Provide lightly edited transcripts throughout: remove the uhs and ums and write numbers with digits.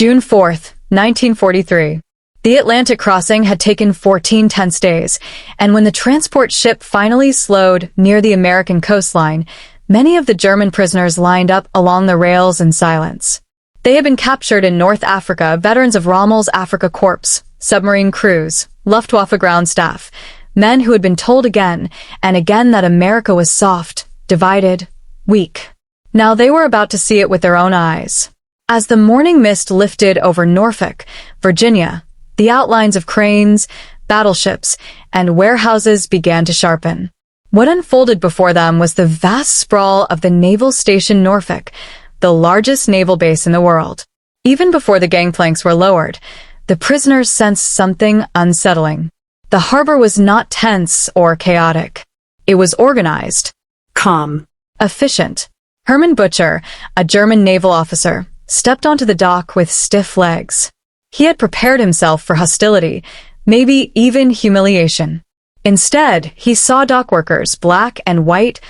June 4th, 1943. The Atlantic crossing had taken 14 tense days, and when the transport ship finally slowed near the American coastline, many of the German prisoners lined up along the rails in silence. They had been captured in North Africa, veterans of Rommel's Afrika Korps, submarine crews, Luftwaffe ground staff, men who had been told again and again that America was soft, divided, weak. Now they were about to see it with their own eyes. As the morning mist lifted over Norfolk, Virginia, the outlines of cranes, battleships, and warehouses began to sharpen. What unfolded before them was the vast sprawl of the Naval Station Norfolk, the largest naval base in the world. Even before the gangplanks were lowered, the prisoners sensed something unsettling. The harbor was not tense or chaotic. It was organized, calm, efficient. Hermann Butcher, a German naval officer, stepped onto the dock with stiff legs. He had prepared himself for hostility, maybe even humiliation. Instead, he saw dockworkers, black and white,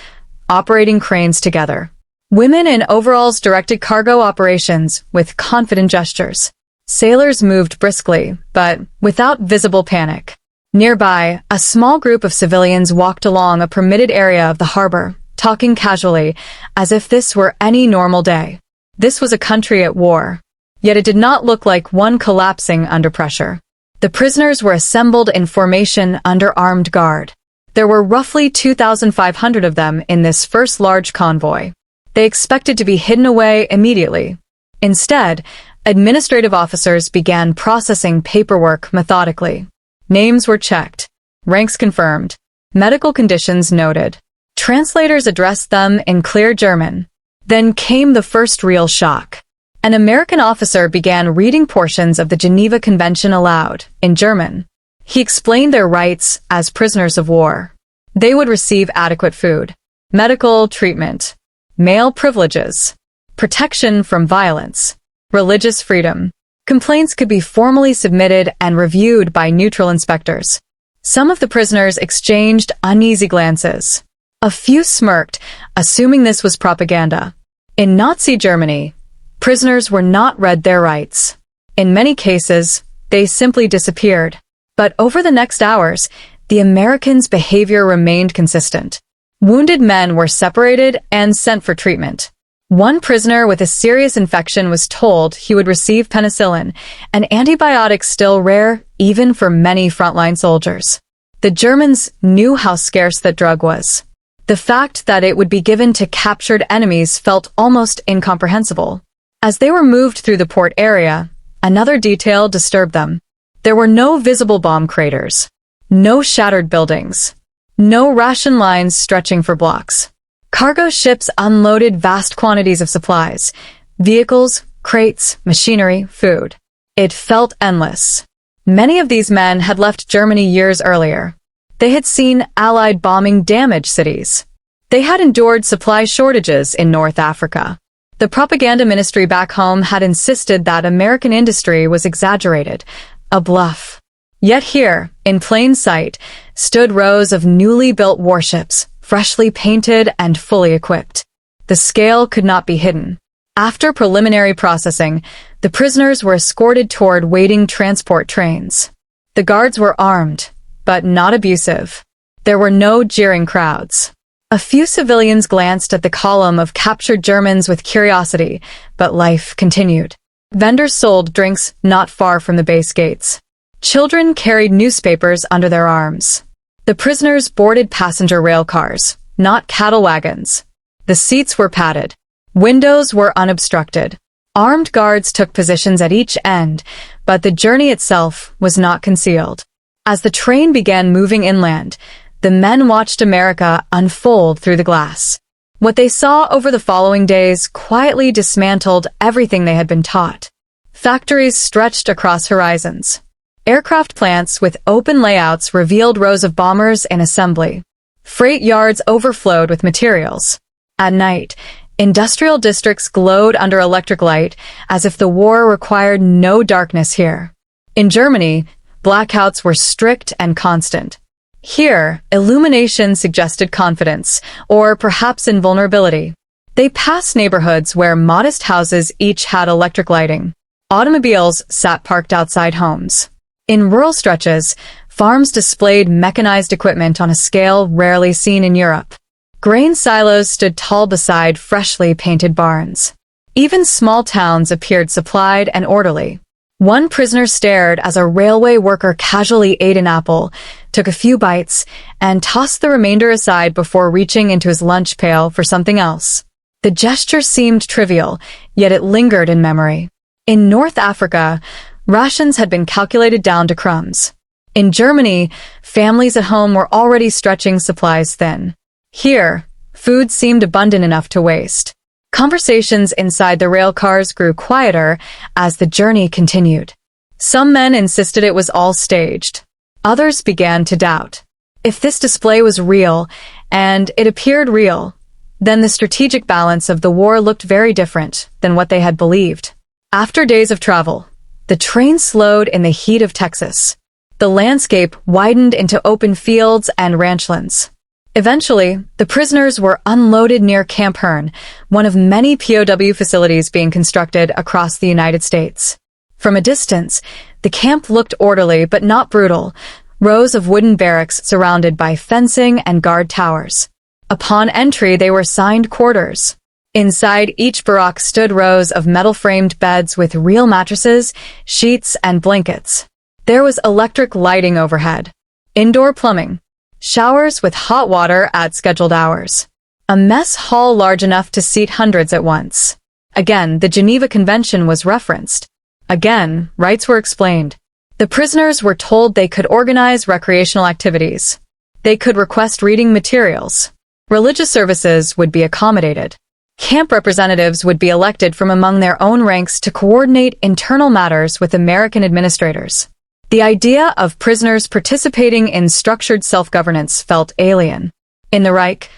operating cranes together. Women in overalls directed cargo operations with confident gestures. Sailors moved briskly, but without visible panic. Nearby, a small group of civilians walked along a permitted area of the harbor, talking casually, as if this were any normal day. This was a country at war. Yet it did not look like one collapsing under pressure. The prisoners were assembled in formation under armed guard. There were roughly 2,500 of them in this first large convoy. They expected to be hidden away immediately. Instead, administrative officers began processing paperwork methodically. Names were checked, ranks confirmed, medical conditions noted. Translators addressed them in clear German. Then came the first real shock. An American officer began reading portions of the Geneva Convention aloud, in German. He explained their rights as prisoners of war. They would receive adequate food, medical treatment, male privileges, protection from violence, religious freedom. Complaints could be formally submitted and reviewed by neutral inspectors. Some of the prisoners exchanged uneasy glances. A few smirked, assuming this was propaganda. In Nazi Germany, prisoners were not read their rights. In many cases, they simply disappeared. But over the next hours, the Americans' behavior remained consistent. Wounded men were separated and sent for treatment. One prisoner with a serious infection was told he would receive penicillin, an antibiotic still rare even for many frontline soldiers. The Germans knew how scarce that drug was. The fact that it would be given to captured enemies felt almost incomprehensible. As they were moved through the port area, another detail disturbed them. There were no visible bomb craters, no shattered buildings, no ration lines stretching for blocks. Cargo ships unloaded vast quantities of supplies, vehicles, crates, machinery, food. It felt endless. Many of these men had left Germany years earlier. They had seen Allied bombing damage cities. They had endured supply shortages in North Africa. The propaganda ministry back home had insisted that American industry was exaggerated, a bluff. Yet here, in plain sight, stood rows of newly built warships, freshly painted and fully equipped. The scale could not be hidden. After preliminary processing, the prisoners were escorted toward waiting transport trains. The guards were armed, but not abusive. There were no jeering crowds. A few civilians glanced at the column of captured Germans with curiosity, but life continued. Vendors sold drinks not far from the base gates. Children carried newspapers under their arms. The prisoners boarded passenger rail cars, not cattle wagons. The seats were padded. Windows were unobstructed. Armed guards took positions at each end, but the journey itself was not concealed. As the train began moving inland, the men watched America unfold through the glass. What they saw over the following days quietly dismantled everything they had been taught. Factories stretched across horizons. Aircraft plants with open layouts revealed rows of bombers in assembly. Freight yards overflowed with materials. At night, industrial districts glowed under electric light as if the war required no darkness here. In Germany, blackouts were strict and constant. Here, illumination suggested confidence, or perhaps invulnerability. They passed neighborhoods where modest houses each had electric lighting. Automobiles sat parked outside homes. In rural stretches, farms displayed mechanized equipment on a scale rarely seen in Europe. Grain silos stood tall beside freshly painted barns. Even small towns appeared supplied and orderly. One prisoner stared as a railway worker casually ate an apple, took a few bites, and tossed the remainder aside before reaching into his lunch pail for something else. The gesture seemed trivial, yet it lingered in memory. In North Africa, rations had been calculated down to crumbs. In Germany, families at home were already stretching supplies thin. Here, food seemed abundant enough to waste. Conversations inside the rail cars grew quieter as the journey continued. Some men insisted it was all staged. Others began to doubt. If this display was real, and it appeared real, then the strategic balance of the war looked very different than what they had believed. After days of travel, the train slowed in the heat of Texas. The landscape widened into open fields and ranchlands. Eventually, the prisoners were unloaded near Camp Hearn, one of many POW facilities being constructed across the United States. From a distance, the camp looked orderly but not brutal, rows of wooden barracks surrounded by fencing and guard towers. Upon entry, they were assigned quarters. Inside each barack stood rows of metal-framed beds with real mattresses, sheets, and blankets. There was electric lighting overhead, indoor plumbing, showers with hot water at scheduled hours, a mess hall large enough to seat hundreds at once. Again, the Geneva Convention was referenced. Again, rights were explained. The prisoners were told they could organize recreational activities. They could request reading materials. Religious services would be accommodated. Camp representatives would be elected from among their own ranks to coordinate internal matters with American administrators. The idea of prisoners participating in structured self-governance felt alien. In the Reich,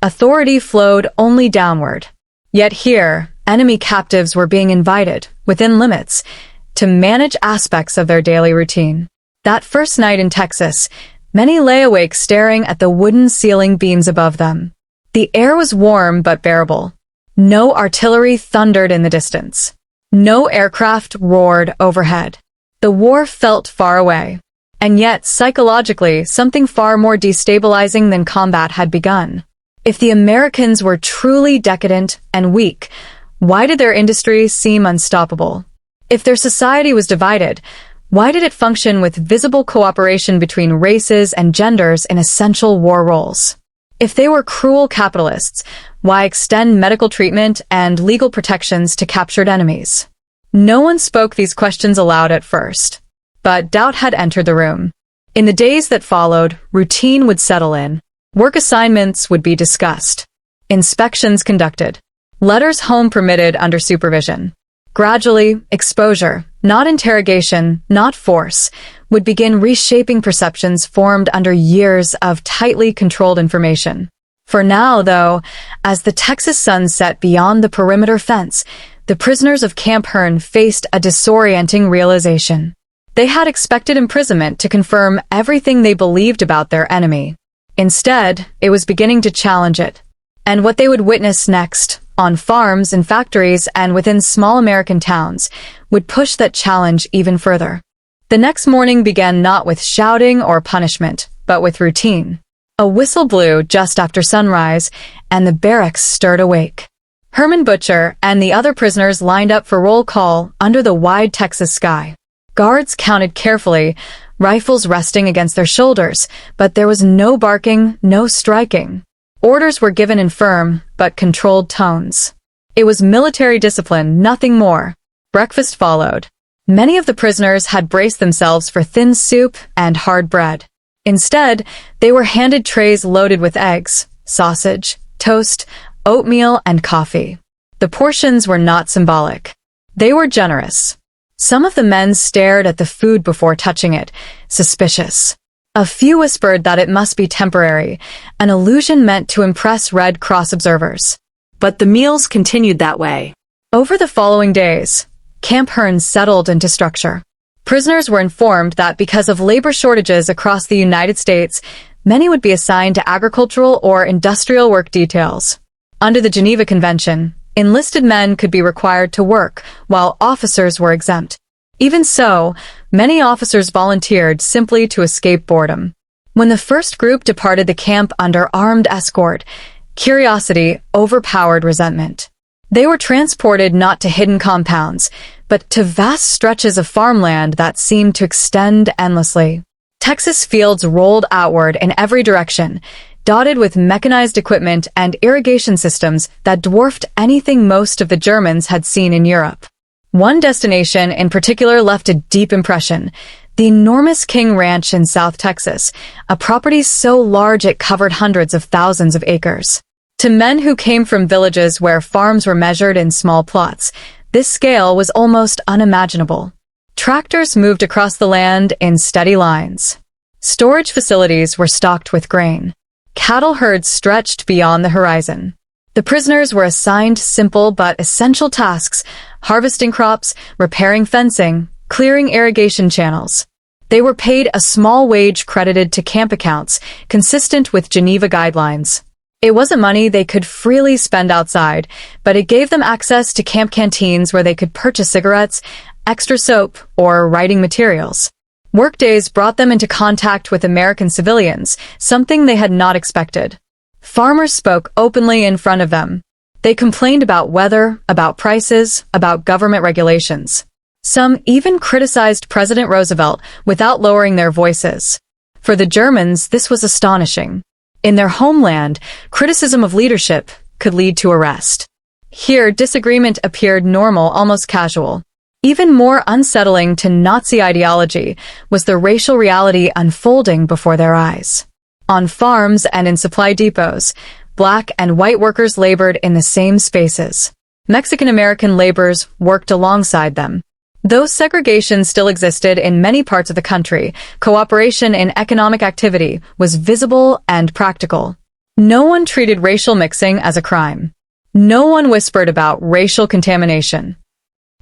authority flowed only downward. Yet here, enemy captives were being invited, within limits, to manage aspects of their daily routine. That first night in Texas, many lay awake staring at the wooden ceiling beams above them. The air was warm but bearable. No artillery thundered in the distance. No aircraft roared overhead. The war felt far away. And yet, psychologically, something far more destabilizing than combat had begun. If the Americans were truly decadent and weak, why did their industry seem unstoppable? If their society was divided, why did it function with visible cooperation between races and genders in essential war roles? If they were cruel capitalists, why extend medical treatment and legal protections to captured enemies? No one spoke these questions aloud at first, but doubt had entered the room. In the days that followed, routine would settle in. Work assignments would be discussed. Inspections conducted. Letters home permitted under supervision. Gradually, exposure, not interrogation, not force, would begin reshaping perceptions formed under years of tightly controlled information. For now, though, as the Texas sun set beyond the perimeter fence, the prisoners of Camp Hearn faced a disorienting realization. They had expected imprisonment to confirm everything they believed about their enemy. Instead, it was beginning to challenge it. And what they would witness next, on farms, in factories, and within small American towns, would push that challenge even further. The next morning began not with shouting or punishment, but with routine. A whistle blew just after sunrise, and the barracks stirred awake. Herman Butcher and the other prisoners lined up for roll call under the wide Texas sky. Guards counted carefully, rifles resting against their shoulders, but there was no barking, no striking. Orders were given in firm, but controlled tones. It was military discipline, nothing more. Breakfast followed. Many of the prisoners had braced themselves for thin soup and hard bread. Instead, they were handed trays loaded with eggs, sausage, toast, oatmeal, and coffee. The portions were not symbolic. They were generous. Some of the men stared at the food before touching it, suspicious. A few whispered that it must be temporary, an illusion meant to impress Red Cross observers. But the meals continued that way. Over the following days, Camp Hearn settled into structure. Prisoners were informed that because of labor shortages across the United States, many would be assigned to agricultural or industrial work details. Under the Geneva Convention, Enlisted men could be required to work, while officers were exempt. Even so, many officers volunteered simply to escape boredom. When the first group departed the camp under armed escort, curiosity overpowered resentment. They were transported not to hidden compounds, but to vast stretches of farmland that seemed to extend endlessly. Texas fields rolled outward in every direction, dotted with mechanized equipment and irrigation systems that dwarfed anything most of the Germans had seen in Europe. One destination in particular left a deep impression: the enormous King Ranch in South Texas, a property so large it covered hundreds of thousands of acres. To men who came from villages where farms were measured in small plots, this scale was almost unimaginable. Tractors moved across the land in steady lines. Storage facilities were stocked with grain. Cattle herds stretched beyond the horizon. The prisoners were assigned simple but essential tasks: harvesting crops, repairing fencing, clearing irrigation channels. They were paid a small wage credited to camp accounts, consistent with Geneva guidelines. It wasn't money they could freely spend outside, but it gave them access to camp canteens where they could purchase cigarettes, extra soap, or writing materials. Workdays brought them into contact with American civilians, something they had not expected. Farmers spoke openly in front of them. They complained about weather, about prices, about government regulations. Some even criticized President Roosevelt without lowering their voices. For the Germans, this was astonishing. In their homeland, criticism of leadership could lead to arrest. Here, disagreement appeared normal, almost casual. Even more unsettling to Nazi ideology was the racial reality unfolding before their eyes. On farms and in supply depots, black and white workers labored in the same spaces. Mexican-American laborers worked alongside them. Though segregation still existed in many parts of the country, cooperation in economic activity was visible and practical. No one treated racial mixing as a crime. No one whispered about racial contamination.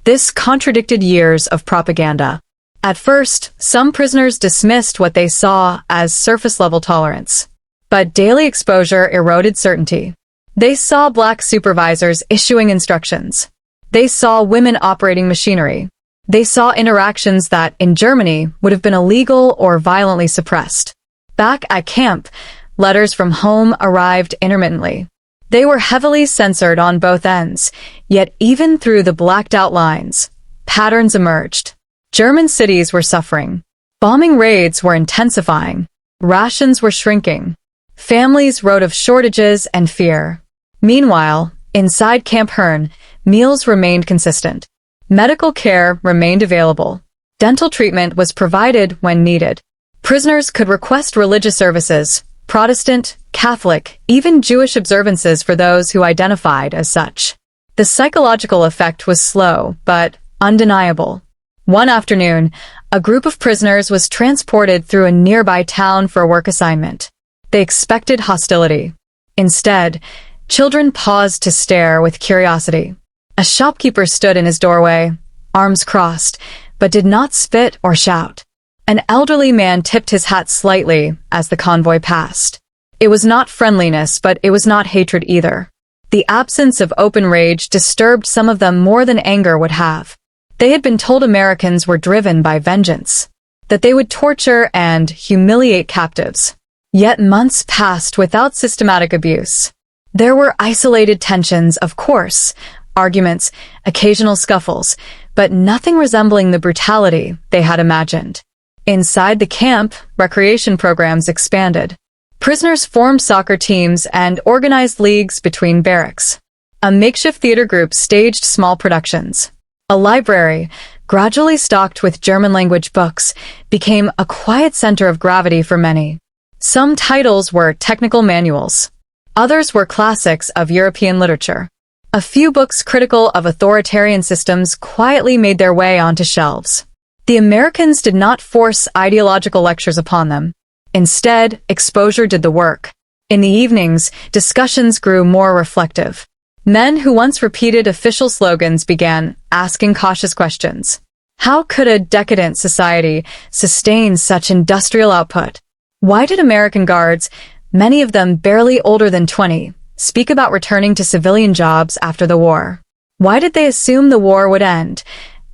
This contradicted years of propaganda. At first, some prisoners dismissed what they saw as surface-level tolerance. But daily exposure eroded certainty. They saw black supervisors issuing instructions. They saw women operating machinery. They saw interactions that, in Germany, would have been illegal or violently suppressed. Back at camp, letters from home arrived intermittently. They were heavily censored on both ends, yet even through the blacked-out lines, patterns emerged. German cities were suffering. Bombing raids were intensifying. Rations were shrinking. Families wrote of shortages and fear. Meanwhile, inside Camp Herne, meals remained consistent. Medical care remained available. Dental treatment was provided when needed. Prisoners could request religious services, Protestant, Catholic, even Jewish observances for those who identified as such. The psychological effect was slow, but undeniable. One afternoon, a group of prisoners was transported through a nearby town for a work assignment. They expected hostility. Instead, children paused to stare with curiosity. A shopkeeper stood in his doorway, arms crossed, but did not spit or shout. An elderly man tipped his hat slightly as the convoy passed. It was not friendliness, but it was not hatred either. The absence of open rage disturbed some of them more than anger would have. They had been told Americans were driven by vengeance, that they would torture and humiliate captives. Yet months passed without systematic abuse. There were isolated tensions, of course, arguments, occasional scuffles, but nothing resembling the brutality they had imagined. Inside the camp, recreation programs expanded. Prisoners formed soccer teams and organized leagues between barracks. A makeshift theater group staged small productions. A library, gradually stocked with German-language books, became a quiet center of gravity for many. Some titles were technical manuals. Others were classics of European literature. A few books critical of authoritarian systems quietly made their way onto shelves. The Americans did not force ideological lectures upon them. Instead, exposure did the work. In the evenings, discussions grew more reflective. Men who once repeated official slogans began asking cautious questions. How could a decadent society sustain such industrial output? Why did American guards, many of them barely older than 20, speak about returning to civilian jobs after the war. Why did they assume the war would end,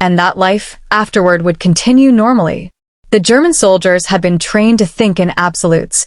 and that life afterward would continue normally? The German soldiers had been trained to think in absolutes,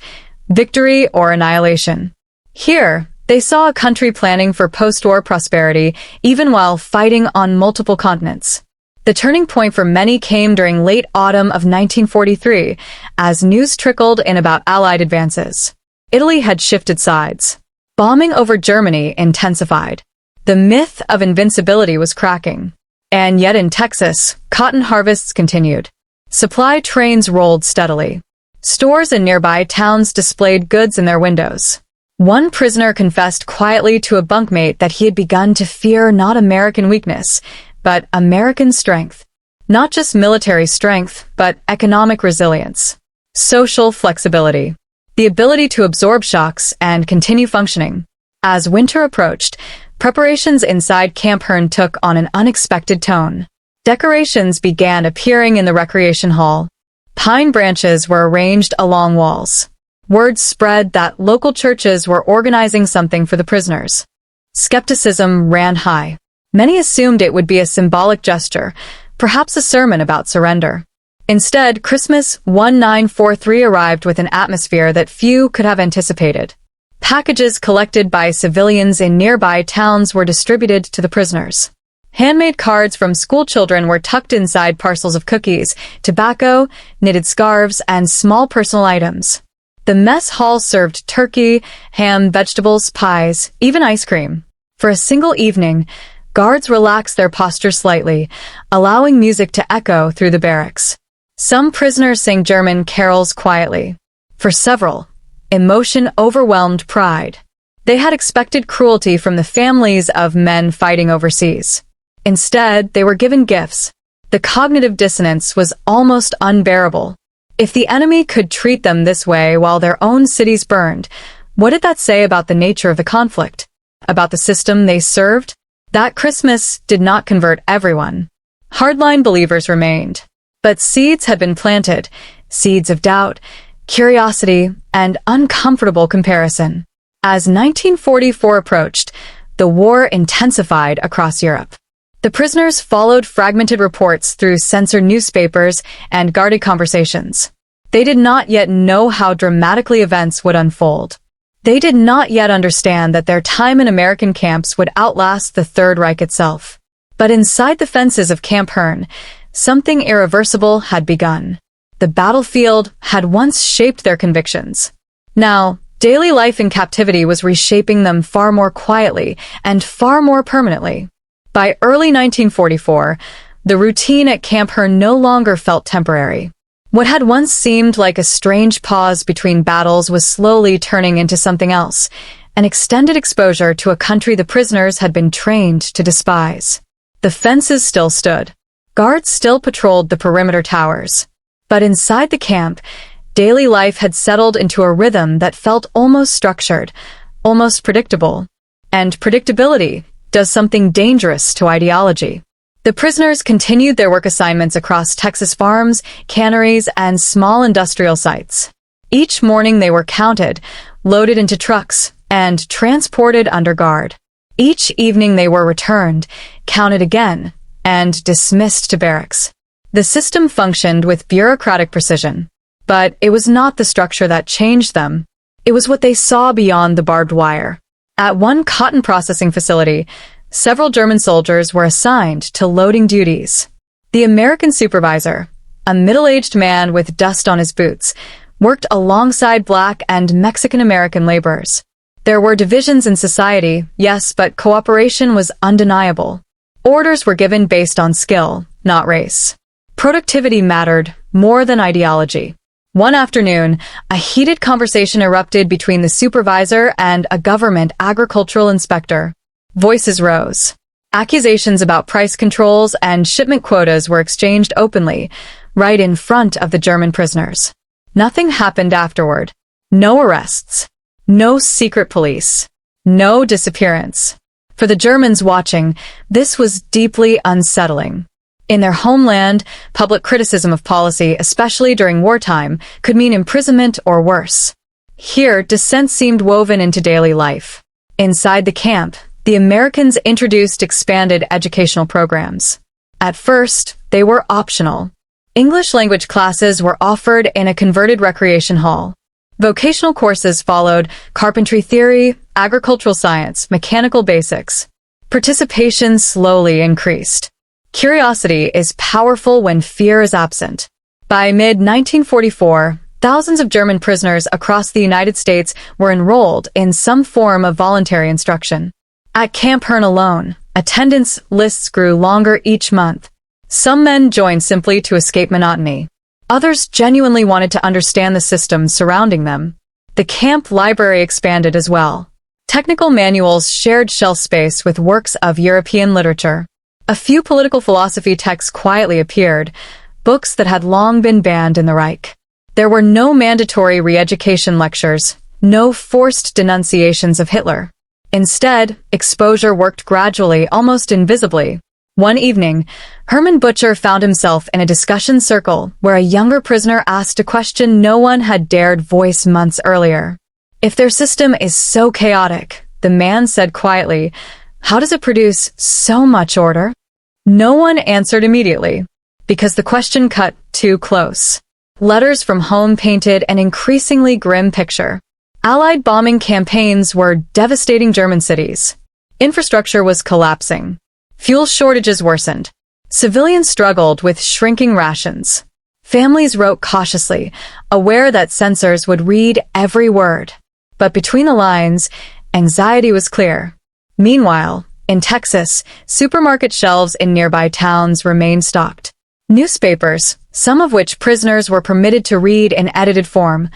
victory or annihilation. Here, they saw a country planning for post-war prosperity even while fighting on multiple continents. The turning point for many came during late autumn of 1943, as news trickled in about Allied advances. Italy had shifted sides. Bombing over Germany intensified. The myth of invincibility was cracking. And yet in Texas, cotton harvests continued. Supply trains rolled steadily. Stores in nearby towns displayed goods in their windows. One prisoner confessed quietly to a bunkmate that he had begun to fear not American weakness, but American strength. Not just military strength, but economic resilience. Social flexibility. The ability to absorb shocks and continue functioning. As winter approached, preparations inside Camp Hearn took on an unexpected tone. Decorations began appearing in the recreation hall. Pine branches were arranged along walls. Word spread that local churches were organizing something for the prisoners. Skepticism ran high. Many assumed it would be a symbolic gesture, perhaps a sermon about surrender. Instead, Christmas 1943 arrived with an atmosphere that few could have anticipated. Packages collected by civilians in nearby towns were distributed to the prisoners. Handmade cards from school children were tucked inside parcels of cookies, tobacco, knitted scarves, and small personal items. The mess hall served turkey, ham, vegetables, pies, even ice cream. For a single evening, guards relaxed their posture slightly, allowing music to echo through the barracks. Some prisoners sang German carols quietly. For several, emotion overwhelmed pride. They had expected cruelty from the families of men fighting overseas. Instead, they were given gifts. The cognitive dissonance was almost unbearable. If the enemy could treat them this way while their own cities burned, what did that say about the nature of the conflict? About the system they served? That Christmas did not convert everyone. Hardline believers remained. But seeds had been planted, seeds of doubt, curiosity, and uncomfortable comparison. As 1944 approached, the war intensified across Europe. The prisoners followed fragmented reports through censored newspapers and guarded conversations. They did not yet know how dramatically events would unfold. They did not yet understand that their time in American camps would outlast the Third Reich itself. But inside the fences of Camp Hearn, something irreversible had begun. The battlefield had once shaped their convictions. Now, daily life in captivity was reshaping them far more quietly and far more permanently. By early 1944, the routine at Camp Hearn no longer felt temporary. What had once seemed like a strange pause between battles was slowly turning into something else, an extended exposure to a country the prisoners had been trained to despise. The fences still stood. Guards still patrolled the perimeter towers. But inside the camp, daily life had settled into a rhythm that felt almost structured, almost predictable. And predictability does something dangerous to ideology. The prisoners continued their work assignments across Texas farms, canneries, and small industrial sites. Each morning they were counted, loaded into trucks, and transported under guard. Each evening they were returned, counted again, and dismissed to barracks. The system functioned with bureaucratic precision. But it was not the structure that changed them. It was what they saw beyond the barbed wire. At one cotton processing facility, several German soldiers were assigned to loading duties. The American supervisor, a middle-aged man with dust on his boots, worked alongside Black and Mexican-American laborers. There were divisions in society, yes, but cooperation was undeniable. Orders were given based on skill, not race. Productivity mattered more than ideology. One afternoon, a heated conversation erupted between the supervisor and a government agricultural inspector. Voices rose. Accusations about price controls and shipment quotas were exchanged openly, right in front of the German prisoners. Nothing happened afterward. No arrests. No secret police. No disappearance. For the Germans watching, this was deeply unsettling. In their homeland, public criticism of policy, especially during wartime, could mean imprisonment or worse. Here, dissent seemed woven into daily life. Inside the camp, the Americans introduced expanded educational programs. At first, they were optional. English language classes were offered in a converted recreation hall. Vocational courses followed: carpentry theory, agricultural science, mechanical basics. Participation slowly increased. Curiosity is powerful when fear is absent. By mid-1944, thousands of German prisoners across the United States were enrolled in some form of voluntary instruction. At Camp Hearn alone, attendance lists grew longer each month. Some men joined simply to escape monotony. Others genuinely wanted to understand the systems surrounding them. The camp library expanded as well. Technical manuals shared shelf space with works of European literature. A few political philosophy texts quietly appeared, books that had long been banned in the Reich. There were no mandatory re-education lectures, no forced denunciations of Hitler. Instead, exposure worked gradually, almost invisibly. One evening, Herman Butcher found himself in a discussion circle where a younger prisoner asked a question no one had dared voice months earlier. If their system is so chaotic, the man said quietly, how does it produce so much order? No one answered immediately, because the question cut too close. Letters from home painted an increasingly grim picture. Allied bombing campaigns were devastating German cities. Infrastructure was collapsing. Fuel shortages worsened. Civilians struggled with shrinking rations. Families wrote cautiously, aware that censors would read every word. But between the lines, anxiety was clear. Meanwhile, in Texas, supermarket shelves in nearby towns remained stocked. Newspapers, some of which prisoners were permitted to read in edited form,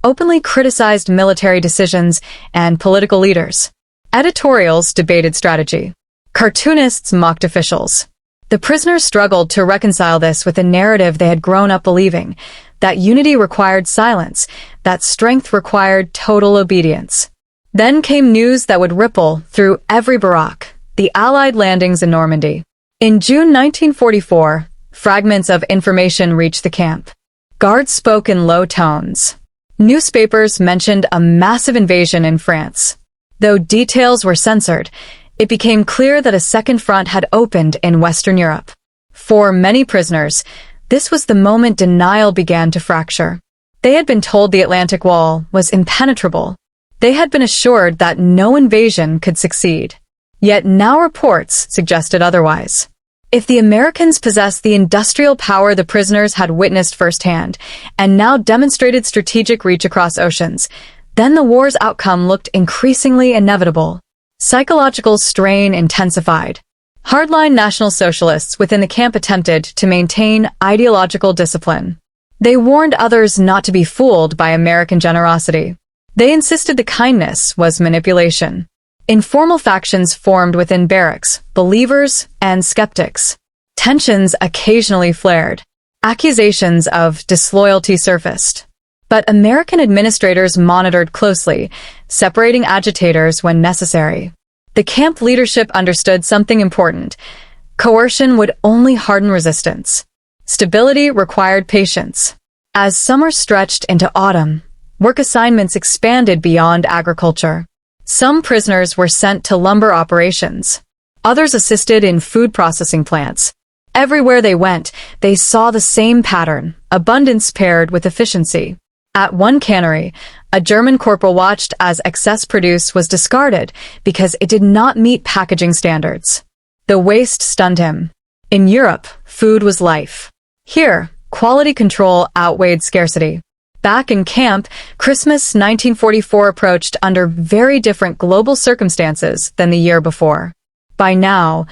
openly criticized military decisions and political leaders. Editorials debated strategy. Cartoonists mocked officials. The prisoners struggled to reconcile this with a narrative they had grown up believing, that unity required silence, that strength required total obedience. Then came news that would ripple through every barack: the Allied landings in Normandy. In June 1944, fragments of information reached the camp. Guards spoke in low tones. Newspapers mentioned a massive invasion in France. Though details were censored, it became clear that a second front had opened in Western Europe. For many prisoners, this was the moment denial began to fracture. They had been told the Atlantic Wall was impenetrable. They had been assured that no invasion could succeed. Yet now reports suggested otherwise. If the Americans possessed the industrial power the prisoners had witnessed firsthand, and now demonstrated strategic reach across oceans, then the war's outcome looked increasingly inevitable. Psychological strain intensified. Hardline National Socialists within the camp attempted to maintain ideological discipline. They warned others not to be fooled by American generosity. They insisted the kindness was manipulation. Informal factions formed within barracks, believers and skeptics. Tensions occasionally flared. Accusations of disloyalty surfaced. But American administrators monitored closely, separating agitators when necessary. The camp leadership understood something important. Coercion would only harden resistance. Stability required patience. As summer stretched into autumn, work assignments expanded beyond agriculture. Some prisoners were sent to lumber operations. Others assisted in food processing plants. Everywhere they went, they saw the same pattern: abundance paired with efficiency. At one cannery, a German corporal watched as excess produce was discarded because it did not meet packaging standards. The waste stunned him. In Europe, food was life. Here, quality control outweighed scarcity. Back in camp, Christmas 1944 approached under very different global circumstances than the year before. By now,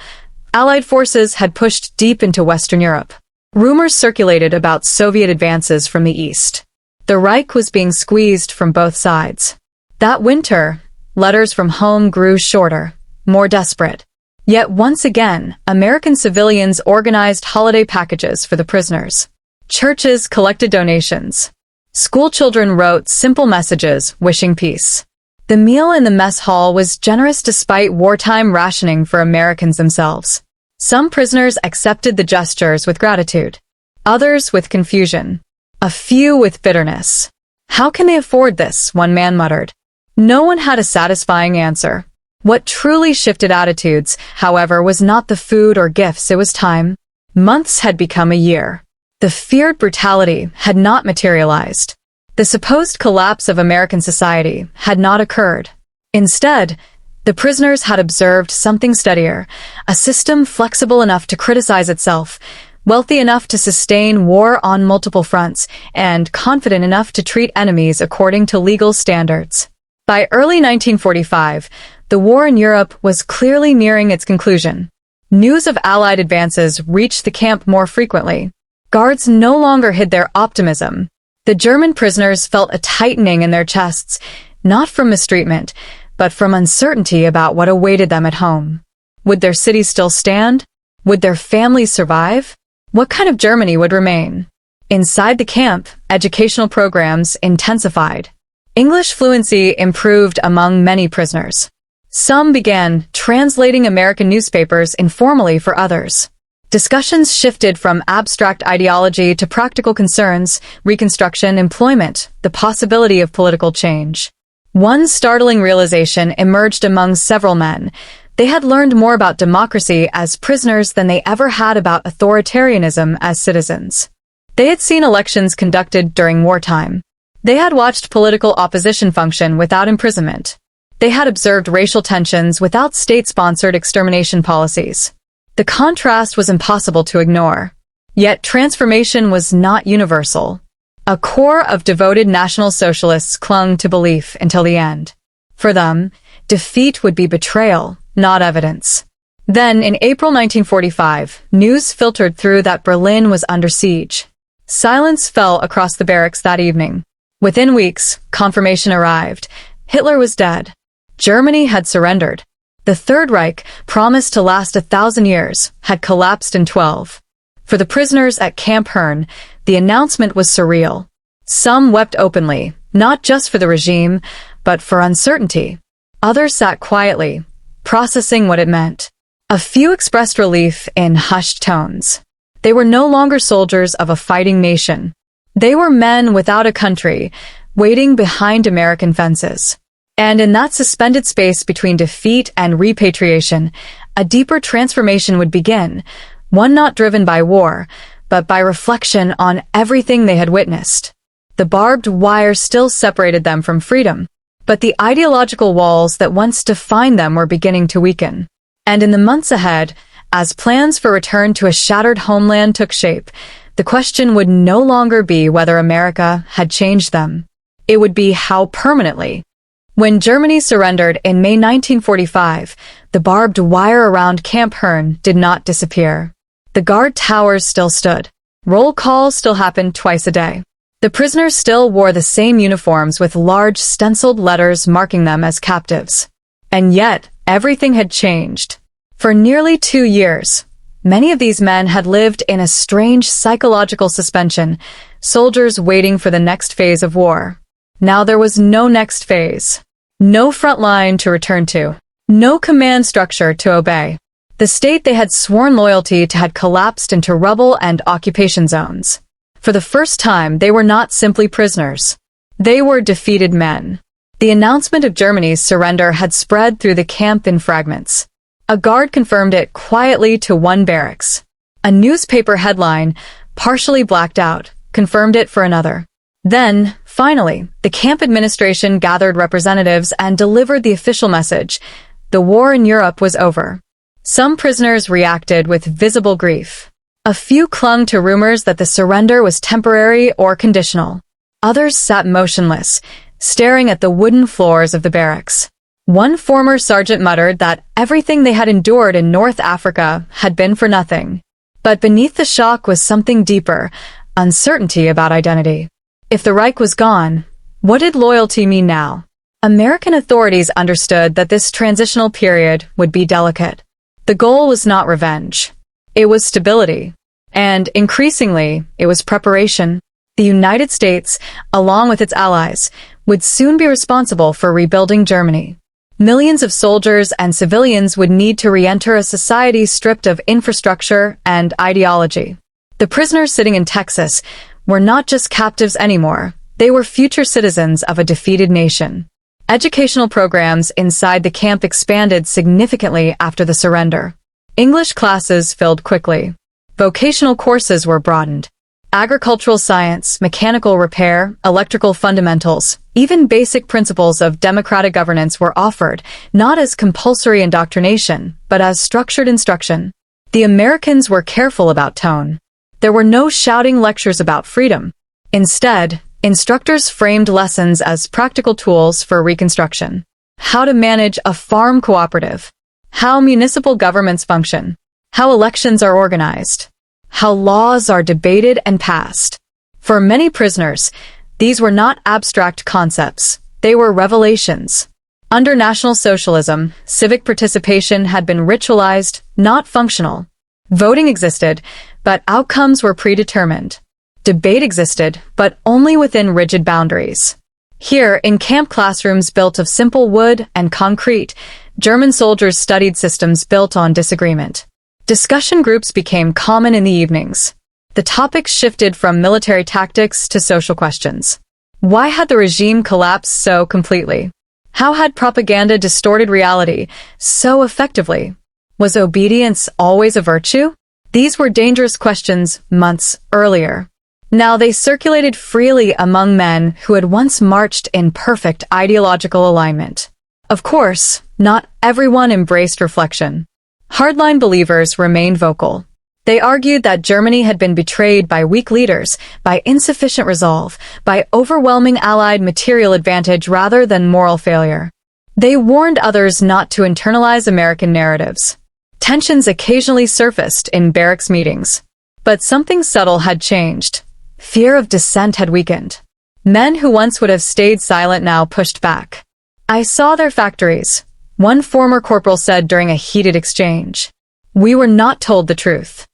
Allied forces had pushed deep into Western Europe. Rumors circulated about Soviet advances from the east. The Reich was being squeezed from both sides. That winter, letters from home grew shorter, more desperate. Yet once again, American civilians organized holiday packages for the prisoners. Churches collected donations. Schoolchildren wrote simple messages wishing peace. The meal in the mess hall was generous despite wartime rationing for Americans themselves. Some prisoners accepted the gestures with gratitude. Others with confusion. A few with bitterness. How can they afford this? One man muttered. No one had a satisfying answer. What truly shifted attitudes, however, was not the food or gifts, it was time. Months had become a year. The feared brutality had not materialized. The supposed collapse of American society had not occurred. Instead, the prisoners had observed something steadier, a system flexible enough to criticize itself, wealthy enough to sustain war on multiple fronts, and confident enough to treat enemies according to legal standards. By early 1945, the war in Europe was clearly nearing its conclusion. News of Allied advances reached the camp more frequently. Guards no longer hid their optimism. The German prisoners felt a tightening in their chests, not from mistreatment, but from uncertainty about what awaited them at home. Would their city still stand? Would their families survive? What kind of Germany would remain? Inside the camp, educational programs intensified. English fluency improved among many prisoners. Some began translating American newspapers informally for others. Discussions shifted from abstract ideology to practical concerns, reconstruction, employment, the possibility of political change. One startling realization emerged among several men. They had learned more about democracy as prisoners than they ever had about authoritarianism as citizens. They had seen elections conducted during wartime. They had watched political opposition function without imprisonment. They had observed racial tensions without state-sponsored extermination policies. The contrast was impossible to ignore. Yet transformation was not universal. A core of devoted National Socialists clung to belief until the end. For them, defeat would be betrayal, not evidence. Then, in April 1945, news filtered through that Berlin was under siege. Silence fell across the barracks that evening. Within weeks, confirmation arrived. Hitler was dead. Germany had surrendered. The Third Reich, promised to last 1,000 years, had collapsed in 12. For the prisoners at Camp Herne, the announcement was surreal. Some wept openly, not just for the regime, but for uncertainty. Others sat quietly, processing what it meant. A few expressed relief in hushed tones. They were no longer soldiers of a fighting nation. They were men without a country, waiting behind American fences. And in that suspended space between defeat and repatriation, a deeper transformation would begin, one not driven by war, but by reflection on everything they had witnessed. The barbed wire still separated them from freedom, but the ideological walls that once defined them were beginning to weaken. And in the months ahead, as plans for return to a shattered homeland took shape, the question would no longer be whether America had changed them. It would be how permanently. When Germany surrendered in May 1945, the barbed wire around Camp Herne did not disappear. The guard towers still stood. Roll call still happened twice a day. The prisoners still wore the same uniforms with large stenciled letters marking them as captives. And yet, everything had changed. For nearly 2 years, many of these men had lived in a strange psychological suspension, soldiers waiting for the next phase of war. Now there was no next phase. No front line to return to. No command structure to obey. The state they had sworn loyalty to had collapsed into rubble and occupation zones. For the first time, they were not simply prisoners. They were defeated men. The announcement of Germany's surrender had spread through the camp in fragments. A guard confirmed it quietly to one barracks. A newspaper headline, partially blacked out, confirmed it for another. Then, finally, the camp administration gathered representatives and delivered the official message. The war in Europe was over. Some prisoners reacted with visible grief. A few clung to rumors that the surrender was temporary or conditional. Others sat motionless, staring at the wooden floors of the barracks. One former sergeant muttered that everything they had endured in North Africa had been for nothing. But beneath the shock was something deeper, uncertainty about identity. If the Reich was gone, what did loyalty mean now? American authorities understood that this transitional period would be delicate. The goal was not revenge. It was stability. And, increasingly, it was preparation. The United States, along with its allies, would soon be responsible for rebuilding Germany. Millions of soldiers and civilians would need to re-enter a society stripped of infrastructure and ideology. The prisoners sitting in Texas were not just captives anymore. They were future citizens of a defeated nation. Educational programs inside the camp expanded significantly after the surrender. English classes filled quickly. Vocational courses were broadened. Agricultural science, mechanical repair, electrical fundamentals, even basic principles of democratic governance were offered, not as compulsory indoctrination, but as structured instruction. The Americans were careful about tone. There were no shouting lectures about freedom. Instead, instructors framed lessons as practical tools for reconstruction. How to manage a farm cooperative. How municipal governments function. How elections are organized. How laws are debated and passed. For many prisoners, these were not abstract concepts. They were revelations. Under National Socialism, civic participation had been ritualized, not functional. Voting existed, but outcomes were predetermined. Debate existed, but only within rigid boundaries. Here, in camp classrooms built of simple wood and concrete, German soldiers studied systems built on disagreement. Discussion groups became common in the evenings. The topics shifted from military tactics to social questions. Why had the regime collapsed so completely? How had propaganda distorted reality so effectively? Was obedience always a virtue? These were dangerous questions months earlier. Now they circulated freely among men who had once marched in perfect ideological alignment. Of course, not everyone embraced reflection. Hardline believers remained vocal. They argued that Germany had been betrayed by weak leaders, by insufficient resolve, by overwhelming Allied material advantage rather than moral failure. They warned others not to internalize American narratives. Tensions occasionally surfaced in barracks meetings. But something subtle had changed. Fear of dissent had weakened. Men who once would have stayed silent now pushed back. "I saw their factories," one former corporal said during a heated exchange. "We were not told the truth."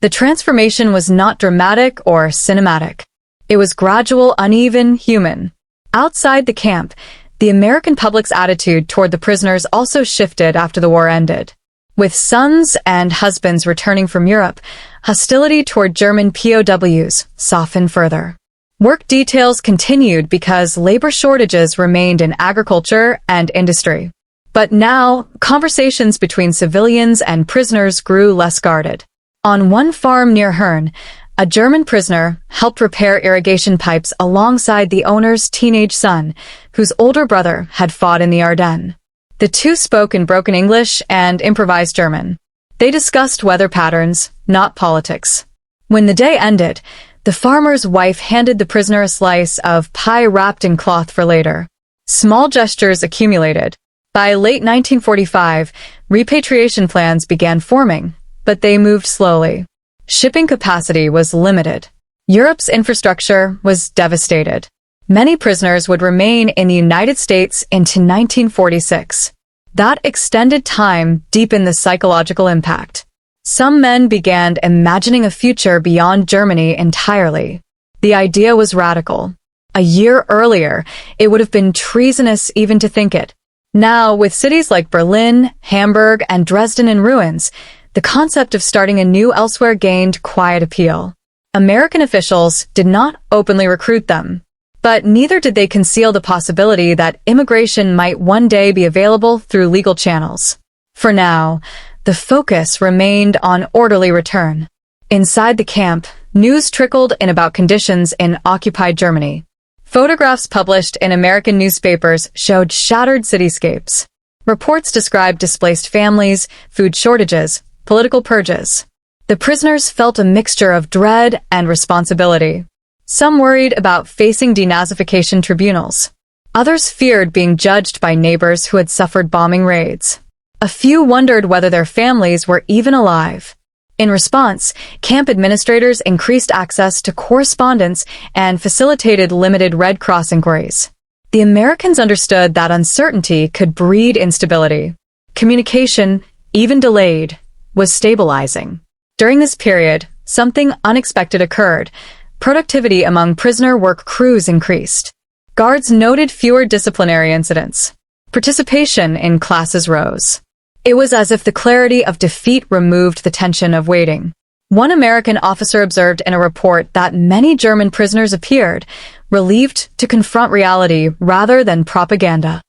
The transformation was not dramatic or cinematic. It was gradual, uneven, human. Outside the camp, the American public's attitude toward the prisoners also shifted after the war ended. With sons and husbands returning from Europe, hostility toward German POWs softened further. Work details continued because labor shortages remained in agriculture and industry. But now, conversations between civilians and prisoners grew less guarded. On one farm near Herne, a German prisoner helped repair irrigation pipes alongside the owner's teenage son, whose older brother had fought in the Ardennes. The two spoke in broken English and improvised German. They discussed weather patterns, not politics. When the day ended, the farmer's wife handed the prisoner a slice of pie wrapped in cloth for later. Small gestures accumulated. By late 1945, repatriation plans began forming, but they moved slowly. Shipping capacity was limited. Europe's infrastructure was devastated. Many prisoners would remain in the United States into 1946. That extended time deepened the psychological impact. Some men began imagining a future beyond Germany entirely. The idea was radical. A year earlier, it would have been treasonous even to think it. Now, with cities like Berlin, Hamburg, and Dresden in ruins, the concept of starting anew elsewhere gained quiet appeal. American officials did not openly recruit them, but neither did they conceal the possibility that immigration might one day be available through legal channels. For now, the focus remained on orderly return. Inside the camp, news trickled in about conditions in occupied Germany. Photographs published in American newspapers showed shattered cityscapes. Reports described displaced families, food shortages, political purges. The prisoners felt a mixture of dread and responsibility. Some worried about facing denazification tribunals. Others feared being judged by neighbors who had suffered bombing raids. A few wondered whether their families were even alive. In response, camp administrators increased access to correspondence and facilitated limited Red Cross inquiries. The Americans understood that uncertainty could breed instability. Communication, even delayed, was stabilizing. During this period, something unexpected occurred. Productivity among prisoner work crews increased. Guards noted fewer disciplinary incidents. Participation in classes rose. It was as if the clarity of defeat removed the tension of waiting. One American officer observed in a report that many German prisoners appeared relieved to confront reality rather than propaganda.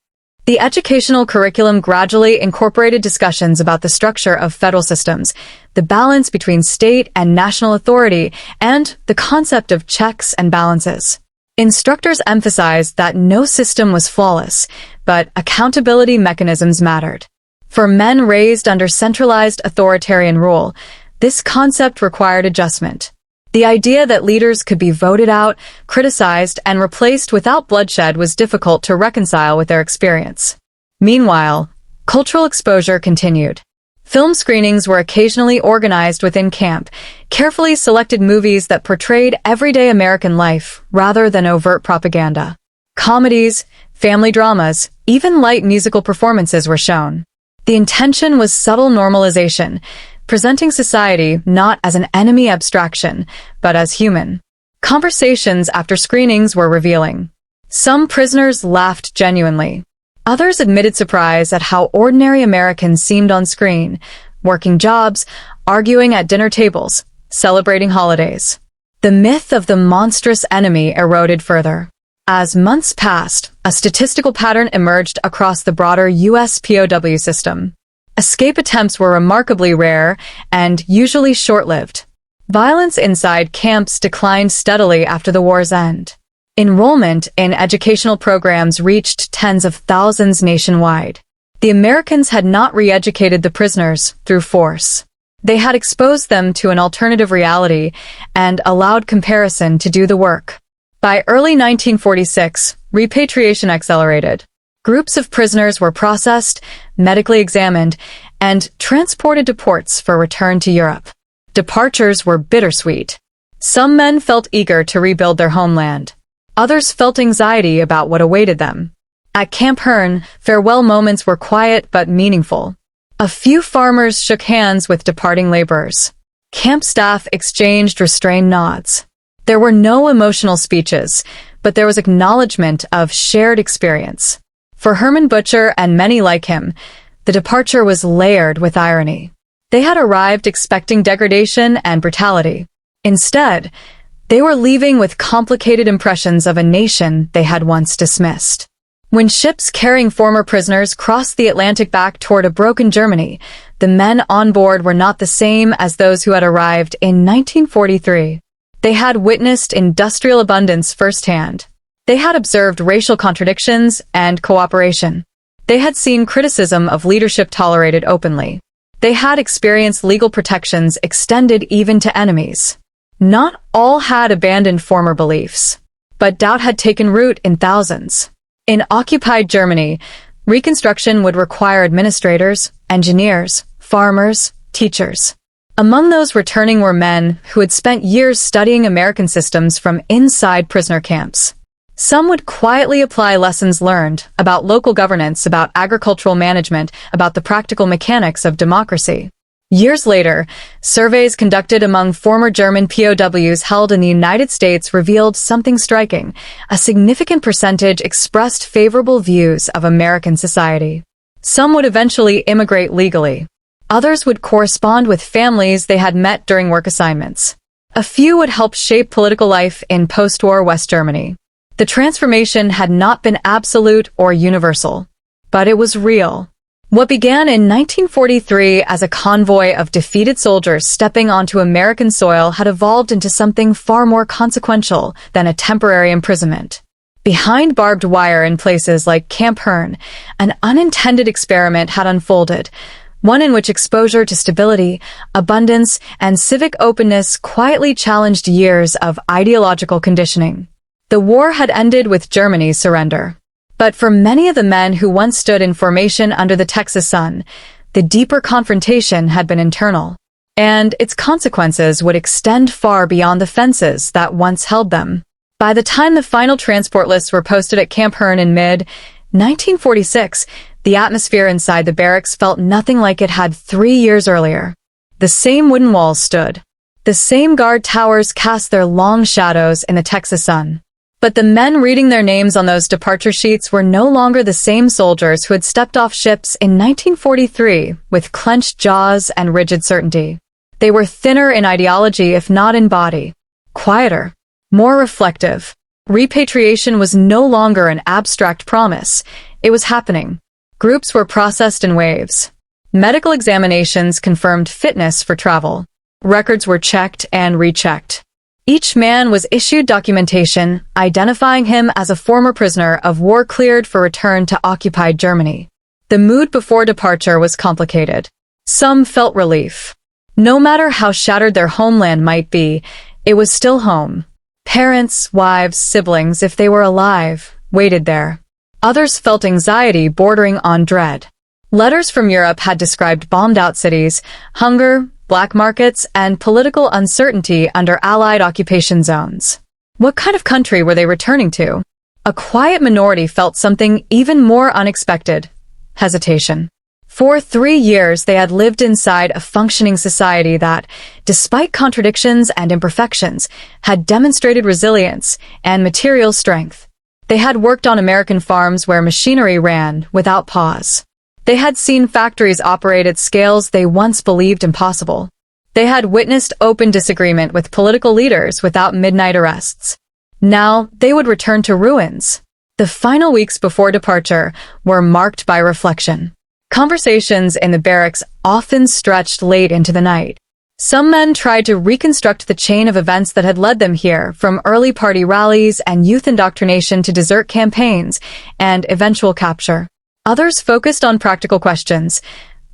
The educational curriculum gradually incorporated discussions about the structure of federal systems, the balance between state and national authority, and the concept of checks and balances. Instructors emphasized that no system was flawless, but accountability mechanisms mattered. For men raised under centralized authoritarian rule, this concept required adjustment. The idea that leaders could be voted out, criticized, and replaced without bloodshed was difficult to reconcile with their experience. Meanwhile, cultural exposure continued. Film screenings were occasionally organized within camp, carefully selected movies that portrayed everyday American life rather than overt propaganda. Comedies, family dramas, even light musical performances were shown. The intention was subtle normalization, presenting society not as an enemy abstraction, but as human. Conversations after screenings were revealing. Some prisoners laughed genuinely. Others admitted surprise at how ordinary Americans seemed on screen, working jobs, arguing at dinner tables, celebrating holidays. The myth of the monstrous enemy eroded further. As months passed, a statistical pattern emerged across the broader U.S. POW system. Escape attempts were remarkably rare and usually short-lived. Violence inside camps declined steadily after the war's end. Enrollment in educational programs reached tens of thousands nationwide. The Americans had not re-educated the prisoners through force. They had exposed them to an alternative reality and allowed comparison to do the work. By early 1946, repatriation accelerated. Groups of prisoners were processed, medically examined, and transported to ports for return to Europe. Departures were bittersweet. Some men felt eager to rebuild their homeland. Others felt anxiety about what awaited them. At Camp Hearn, farewell moments were quiet but meaningful. A few farmers shook hands with departing laborers. Camp staff exchanged restrained nods. There were no emotional speeches, but there was acknowledgement of shared experience. For Herman Butcher and many like him, the departure was layered with irony. They had arrived expecting degradation and brutality. Instead, they were leaving with complicated impressions of a nation they had once dismissed. When ships carrying former prisoners crossed the Atlantic back toward a broken Germany, the men on board were not the same as those who had arrived in 1943. They had witnessed industrial abundance firsthand. They had observed racial contradictions and cooperation. They had seen criticism of leadership tolerated openly. They had experienced legal protections extended even to enemies. Not all had abandoned former beliefs, but doubt had taken root in thousands. In occupied Germany, reconstruction would require administrators, engineers, farmers, teachers. Among those returning were men who had spent years studying American systems from inside prisoner camps. Some would quietly apply lessons learned about local governance, about agricultural management, about the practical mechanics of democracy. Years later, surveys conducted among former German POWs held in the United States revealed something striking. A significant percentage expressed favorable views of American society. Some would eventually immigrate legally. Others would correspond with families they had met during work assignments. A few would help shape political life in post-war West Germany. The transformation had not been absolute or universal, but it was real. What began in 1943 as a convoy of defeated soldiers stepping onto American soil had evolved into something far more consequential than a temporary imprisonment. Behind barbed wire in places like Camp Hearn, an unintended experiment had unfolded, one in which exposure to stability, abundance, and civic openness quietly challenged years of ideological conditioning. The war had ended with Germany's surrender. But for many of the men who once stood in formation under the Texas sun, the deeper confrontation had been internal, and its consequences would extend far beyond the fences that once held them. By the time the final transport lists were posted at Camp Hearn in mid-1946, the atmosphere inside the barracks felt nothing like it had 3 years earlier. The same wooden walls stood. The same guard towers cast their long shadows in the Texas sun. But the men reading their names on those departure sheets were no longer the same soldiers who had stepped off ships in 1943 with clenched jaws and rigid certainty. They were thinner in ideology if not in body, quieter, more reflective. Repatriation was no longer an abstract promise. It was happening. Groups were processed in waves. Medical examinations confirmed fitness for travel. Records were checked and rechecked. Each man was issued documentation identifying him as a former prisoner of war cleared for return to occupied Germany. The mood before departure was complicated. Some felt relief. No matter how shattered their homeland might be, it was still home. Parents, wives, siblings, if they were alive, waited there. Others felt anxiety bordering on dread. Letters from Europe had described bombed-out cities, hunger, black markets, and political uncertainty under Allied occupation zones. What kind of country were they returning to? A quiet minority felt something even more unexpected: hesitation. For 3 years, they had lived inside a functioning society that, despite contradictions and imperfections, had demonstrated resilience and material strength. They had worked on American farms where machinery ran without pause. They had seen factories operate at scales they once believed impossible. They had witnessed open disagreement with political leaders without midnight arrests. Now, they would return to ruins. The final weeks before departure were marked by reflection. Conversations in the barracks often stretched late into the night. Some men tried to reconstruct the chain of events that had led them here, from early party rallies and youth indoctrination to desert campaigns and eventual capture. Others focused on practical questions: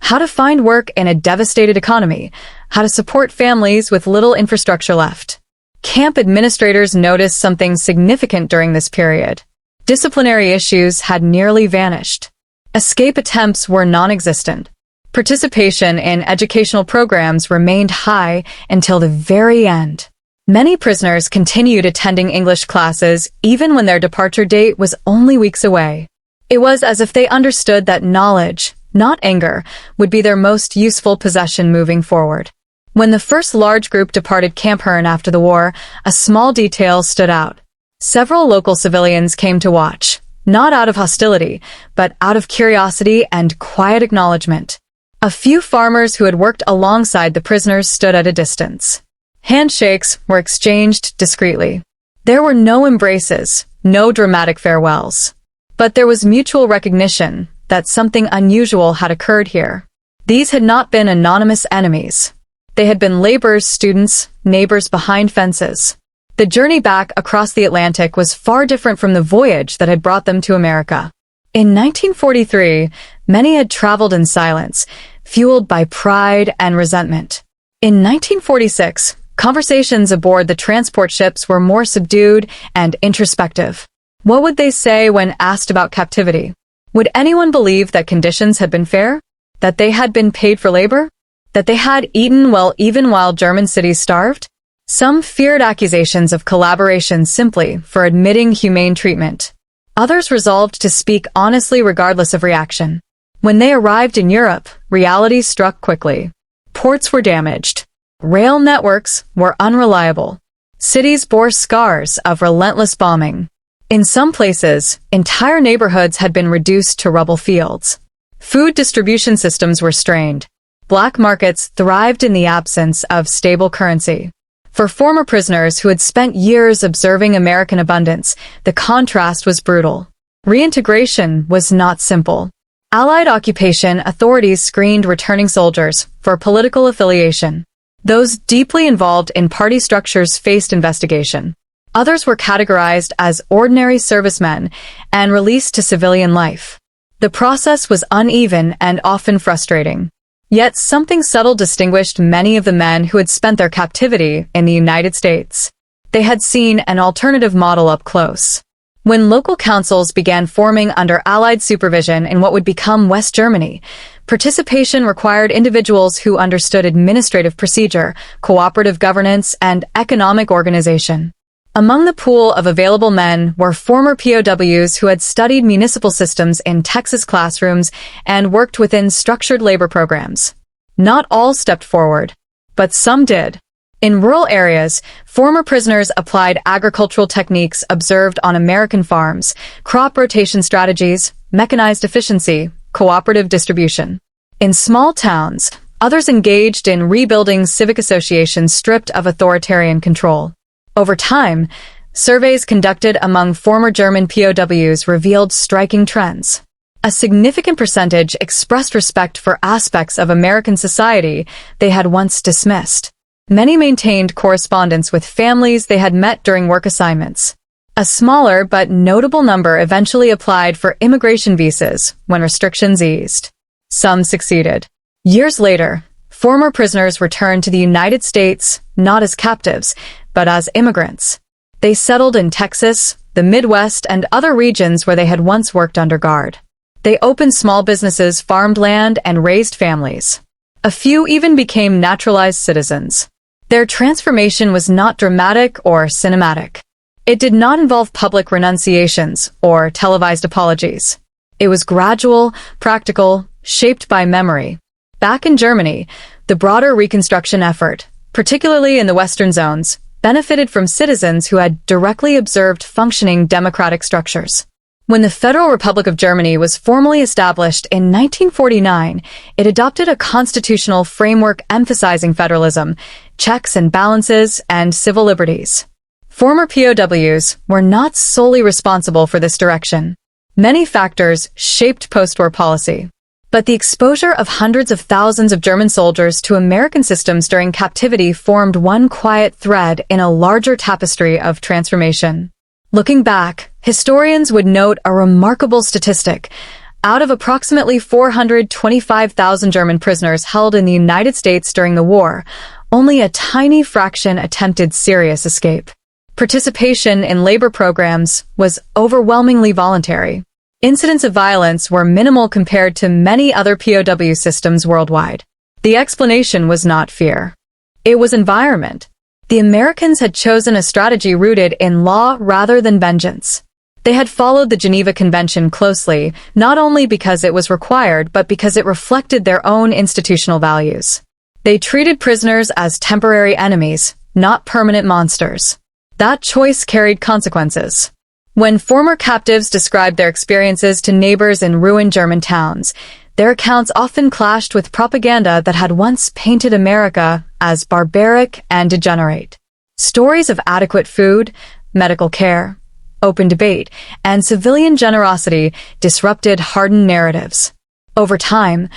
how to find work in a devastated economy, how to support families with little infrastructure left. Camp administrators noticed something significant during this period. Disciplinary issues had nearly vanished. Escape attempts were non-existent. Participation in educational programs remained high until the very end. Many prisoners continued attending English classes even when their departure date was only weeks away. It was as if they understood that knowledge, not anger, would be their most useful possession moving forward. When the first large group departed Camp Hearn after the war, a small detail stood out. Several local civilians came to watch, not out of hostility, but out of curiosity and quiet acknowledgement. A few farmers who had worked alongside the prisoners stood at a distance. Handshakes were exchanged discreetly. There were no embraces, no dramatic farewells. But there was mutual recognition that something unusual had occurred here. These had not been anonymous enemies. They had been laborers, students, neighbors behind fences. The journey back across the Atlantic was far different from the voyage that had brought them to America. In 1943, many had traveled in silence, fueled by pride and resentment. In 1946, conversations aboard the transport ships were more subdued and introspective. What would they say when asked about captivity? Would anyone believe that conditions had been fair? That they had been paid for labor? That they had eaten well even while German cities starved? Some feared accusations of collaboration simply for admitting humane treatment. Others resolved to speak honestly regardless of reaction. When they arrived in Europe, reality struck quickly. Ports were damaged. Rail networks were unreliable. Cities bore scars of relentless bombing. In some places, entire neighborhoods had been reduced to rubble fields. Food distribution systems were strained. Black markets thrived in the absence of stable currency. For former prisoners who had spent years observing American abundance, the contrast was brutal. Reintegration was not simple. Allied occupation authorities screened returning soldiers for political affiliation. Those deeply involved in party structures faced investigation. Others were categorized as ordinary servicemen and released to civilian life. The process was uneven and often frustrating. Yet something subtle distinguished many of the men who had spent their captivity in the United States. They had seen an alternative model up close. When local councils began forming under Allied supervision in what would become West Germany, participation required individuals who understood administrative procedure, cooperative governance, and economic organization. Among the pool of available men were former POWs who had studied municipal systems in Texas classrooms and worked within structured labor programs. Not all stepped forward, but some did. In rural areas, former prisoners applied agricultural techniques observed on American farms, crop rotation strategies, mechanized efficiency, cooperative distribution. In small towns, others engaged in rebuilding civic associations stripped of authoritarian control. Over time, Surveys conducted among former German POWs revealed striking trends. A significant percentage expressed respect for aspects of American society they had once dismissed. Many maintained correspondence with families they had met during work assignments. A smaller but notable number eventually applied for immigration visas when restrictions eased. Some succeeded. Years later, former prisoners returned to the United States not as captives, but as immigrants. They settled in Texas, the Midwest, and other regions where they had once worked under guard. They opened small businesses, farmed land, and raised families. A few even became naturalized citizens. Their transformation was not dramatic or cinematic. It did not involve public renunciations or televised apologies. It was gradual, practical, shaped by memory. Back in Germany, the broader reconstruction effort, particularly in the Western zones, benefited from citizens who had directly observed functioning democratic structures. When the Federal Republic of Germany was formally established in 1949, it adopted a constitutional framework emphasizing federalism, checks and balances, and civil liberties. Former POWs were not solely responsible for this direction. Many factors shaped post-war policy. But the exposure of hundreds of thousands of German soldiers to American systems during captivity formed one quiet thread in a larger tapestry of transformation. Looking back, historians would note a remarkable statistic. Out of approximately 425,000 German prisoners held in the United States during the war, only a tiny fraction attempted serious escape. Participation in labor programs was overwhelmingly voluntary. Incidents of violence were minimal compared to many other POW systems worldwide. The explanation was not fear. It was environment. The Americans had chosen a strategy rooted in law rather than vengeance. They had followed the Geneva Convention closely, not only because it was required, but because it reflected their own institutional values. They treated prisoners as temporary enemies, not permanent monsters. That choice carried consequences. When former captives described their experiences to neighbors in ruined German towns, their accounts often clashed with propaganda that had once painted America as barbaric and degenerate. Stories of adequate food, medical care, open debate, and civilian generosity disrupted hardened narratives. Over time,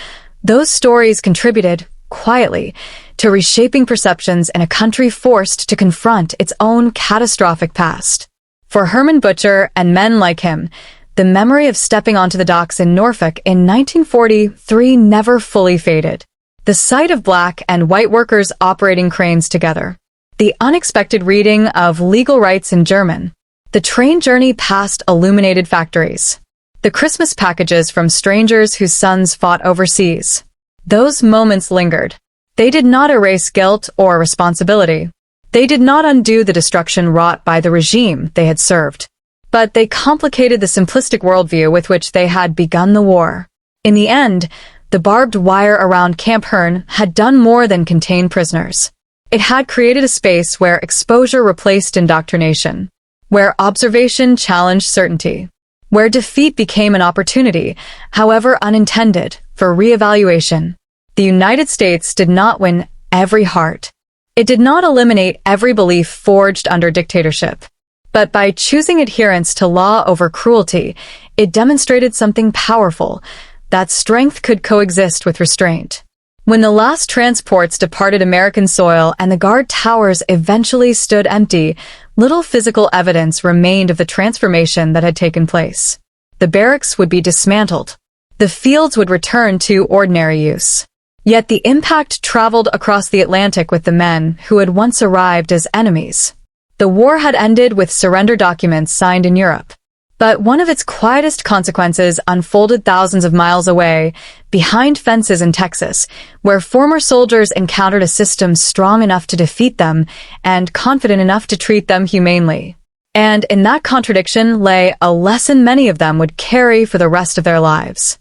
those stories contributed, quietly, to reshaping perceptions in a country forced to confront its own catastrophic past. For Herman Butcher and men like him, the memory of stepping onto the docks in Norfolk in 1943 never fully faded. The sight of black and white workers operating cranes together. The unexpected reading of legal rights in German. The train journey past illuminated factories. The Christmas packages from strangers whose sons fought overseas. Those moments lingered. They did not erase guilt or responsibility. They did not undo the destruction wrought by the regime they had served. But they complicated the simplistic worldview with which they had begun the war. In the end, the barbed wire around Camp Hearn had done more than contain prisoners. It had created a space where exposure replaced indoctrination, where observation challenged certainty, where defeat became an opportunity, however unintended, for reevaluation. The United States did not win every heart. It did not eliminate every belief forged under dictatorship. But by choosing adherence to law over cruelty, it demonstrated something powerful, that strength could coexist with restraint. When the last transports departed American soil and the guard towers eventually stood empty, little physical evidence remained of the transformation that had taken place. The barracks would be dismantled. The fields would return to ordinary use. Yet the impact traveled across the Atlantic with the men who had once arrived as enemies. The war had ended with surrender documents signed in Europe. But one of its quietest consequences unfolded thousands of miles away, behind fences in Texas, where former soldiers encountered a system strong enough to defeat them and confident enough to treat them humanely. And in that contradiction lay a lesson many of them would carry for the rest of their lives.